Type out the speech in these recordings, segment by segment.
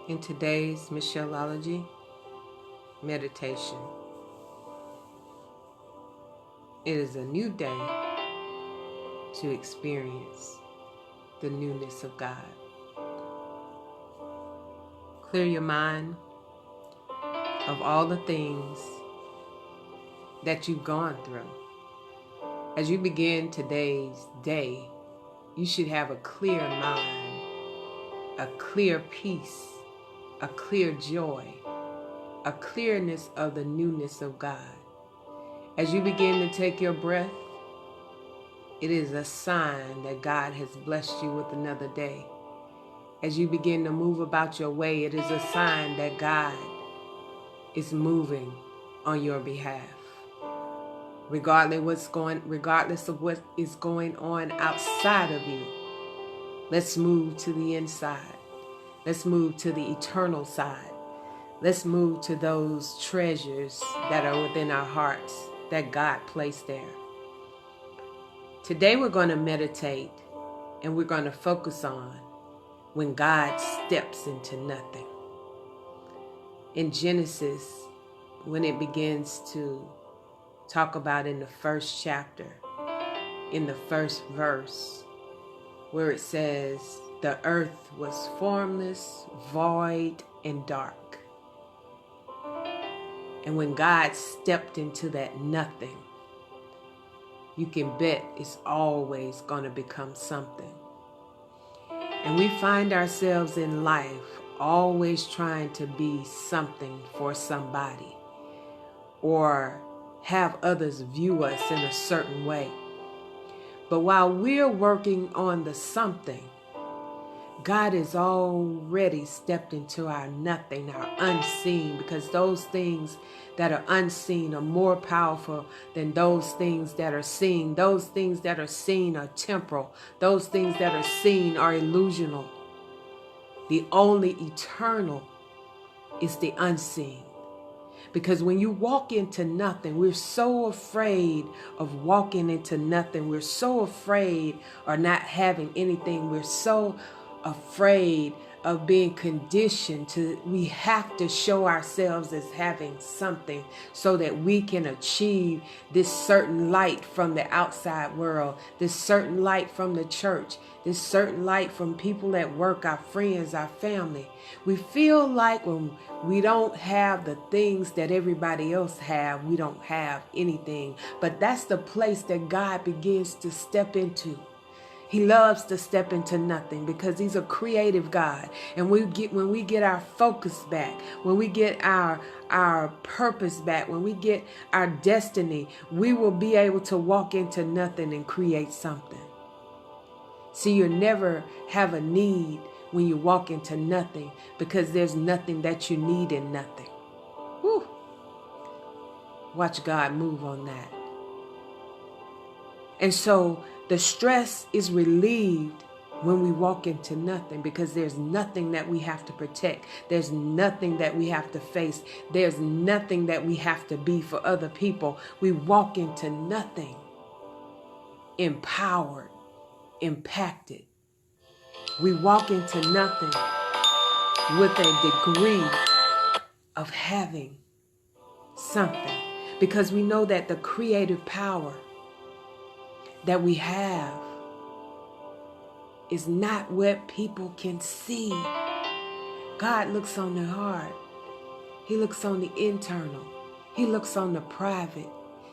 In today's Michelleology meditation, it is a new day to experience the newness of God. Clear your mind of all the things that you've gone through. As you begin today's day, you should have a clear mind, a clear peace, a clear joy, a clearness of the newness of God. As you begin to take your breath, it is a sign that God has blessed you with another day. As you begin to move about your way, it is a sign that God is moving on your behalf. Regardless of what is going on outside of you, let's move to the inside. Let's move to the eternal side. Let's move to those treasures that are within our hearts that God placed there. Today we're going to meditate and we're going to focus on when God steps into nothing. In Genesis, when it begins to talk about in the first chapter, in the first verse, where it says, the earth was formless, void, and dark. And when God stepped into that nothing, you can bet it's always going to become something. And we find ourselves in life always trying to be something for somebody, or have others view us in a certain way. But while we're working on the something, God has already stepped into our nothing, our unseen, because those things that are unseen are more powerful than those things that are seen. Those things that are seen are temporal. Those things that are seen are illusional. The only eternal is the unseen. Because when you walk into nothing, we're so afraid of walking into nothing. We're so afraid of not having anything. We're so afraid of being conditioned to, we have to show ourselves as having something so that we can achieve this certain light from the outside world, this certain light from the church, this certain light from people at work, our friends, our family. We feel like when we don't have the things that everybody else have, we don't have anything. But that's the place that God begins to step into. He loves to step into nothing because he's a creative God. And when we get our focus back, when we get our purpose back, when we get our destiny, we will be able to walk into nothing and create something. See, you'll never have a need when you walk into nothing, because there's nothing that you need in nothing. Whew. Watch God move on that. And so the stress is relieved when we walk into nothing, because there's nothing that we have to protect. There's nothing that we have to face. There's nothing that we have to be for other people. We walk into nothing empowered, impacted. We walk into nothing with a degree of having something, because we know that the creative power that we have is not what people can see. God looks on the heart. He looks on the internal. He looks on the private.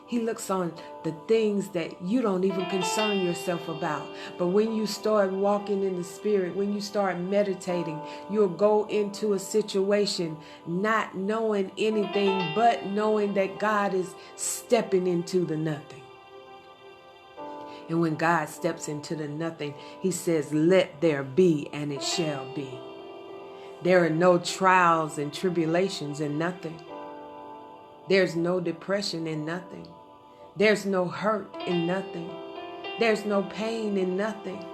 He looks on the things that you don't even concern yourself about. But when you start walking in the Spirit, when you start meditating, you'll go into a situation not knowing anything but knowing that God is stepping into the nothing. And when God steps into the nothing, he says, let there be, and it shall be. There are no trials and tribulations in nothing. There's no depression in nothing. There's no hurt in nothing. There's no pain in nothing.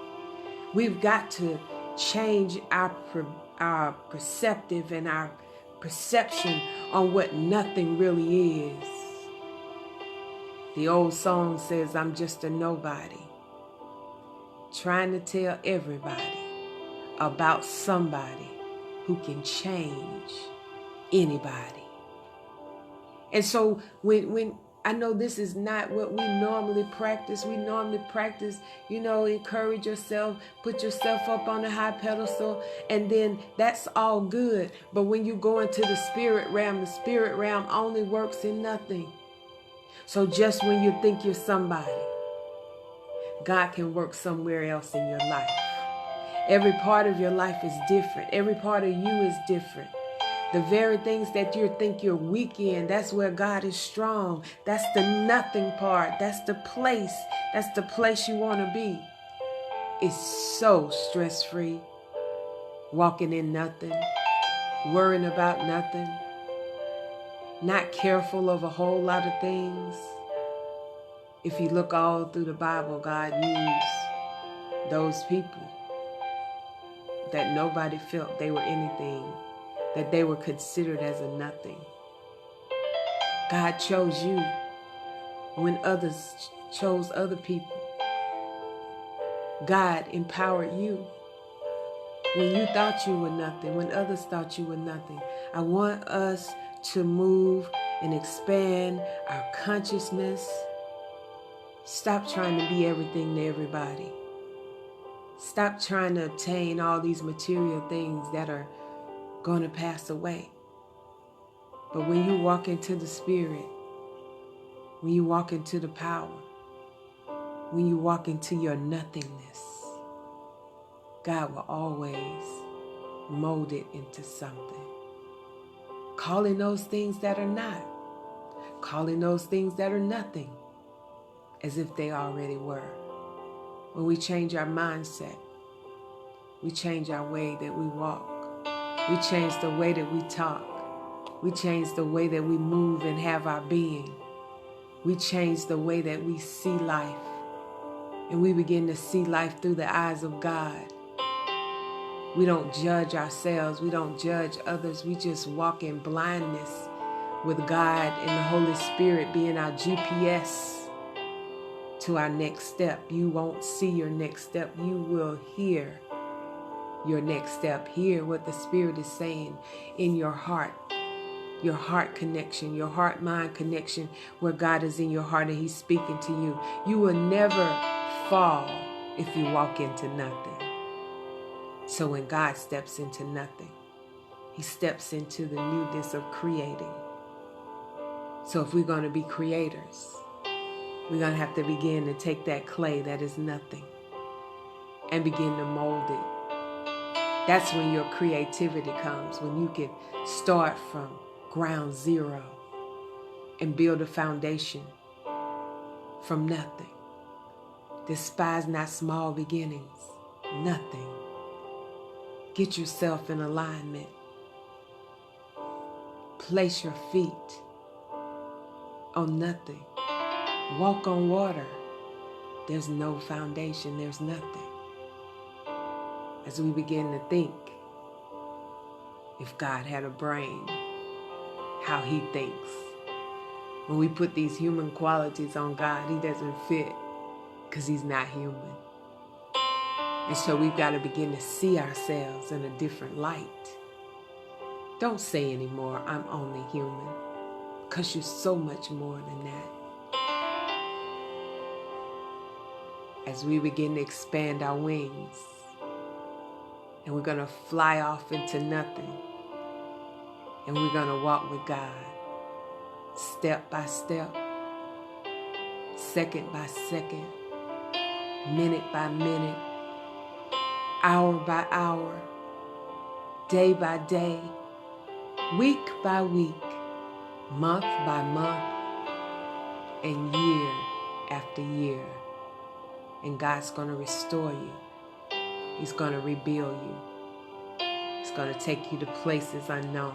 We've got to change our perceptive and our perception on what nothing really is. The old song says, I'm just a nobody, trying to tell everybody about somebody who can change anybody. And so when I know this is not what we normally practice. We normally practice, encourage yourself, put yourself up on a high pedestal, and then that's all good. But when you go into the spirit realm only works in nothing. So just when you think you're somebody, God can work somewhere else in your life. Every part of your life is different. Every part of you is different. The very things that you think you're weak in, that's where God is strong. That's the nothing part. That's the place. That's the place you want to be. It's so stress-free. Walking in nothing. Worrying about nothing. Not careful of a whole lot of things. If you look all through the Bible, God used those people that nobody felt they were anything, that they were considered as a nothing. God chose you when others chose other people. God empowered you when you thought you were nothing, when others thought you were nothing. I want us to move and expand our consciousness. Stop trying to be everything to everybody. Stop trying to obtain all these material things that are going to pass away. But when you walk into the Spirit, when you walk into the power, when you walk into your nothingness, God will always mold it into something. Calling those things that are not, calling those things that are nothing, as if they already were. When we change our mindset, we change our way that we walk. We change the way that we talk. We change the way that we move and have our being. We change the way that we see life. And we begin to see life through the eyes of God. We don't judge ourselves. We don't judge others. We just walk in blindness with God and the Holy Spirit being our GPS to our next step. You won't see your next step. You will hear your next step. Hear what the Spirit is saying in your heart connection, your heart-mind connection, where God is in your heart and He's speaking to you. You will never fall if you walk into nothing. So when God steps into nothing, He steps into the newness of creating. So if we're going to be creators, we're going to have to begin to take that clay that is nothing and begin to mold it. That's when your creativity comes, when you can start from ground zero and build a foundation from nothing. Despise not small beginnings, nothing. Get yourself in alignment. Place your feet on nothing. Walk on water. There's no foundation. There's nothing. As we begin to think, if God had a brain, how He thinks. When we put these human qualities on God, He doesn't fit because He's not human. And so we've got to begin to see ourselves in a different light. Don't say anymore, I'm only human, because you're so much more than that. As we begin to expand our wings, and we're going to fly off into nothing, and we're going to walk with God, step by step, second by second, minute by minute, hour by hour, day by day, week by week, month by month, and year after year. And God's going to restore you. He's going to rebuild you. He's going to take you to places unknown.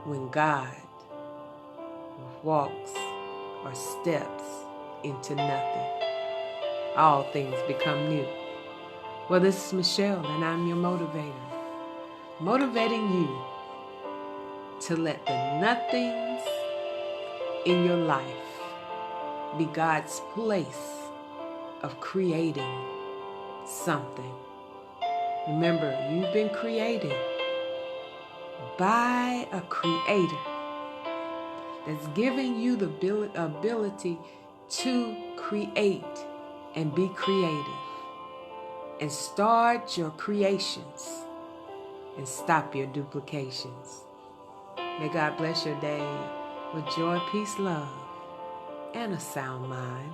When God walks or steps into nothing, all things become new. Well, this is Michelle, and I'm your motivator. Motivating you to let the nothings in your life be God's place of creating something. Remember, you've been created by a creator that's giving you the ability to create and be creative and start your creations and stop your duplications. May God bless your day with joy, peace, love, and a sound mind.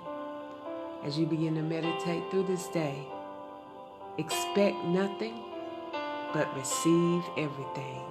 As you begin to meditate through this day, expect nothing but receive everything.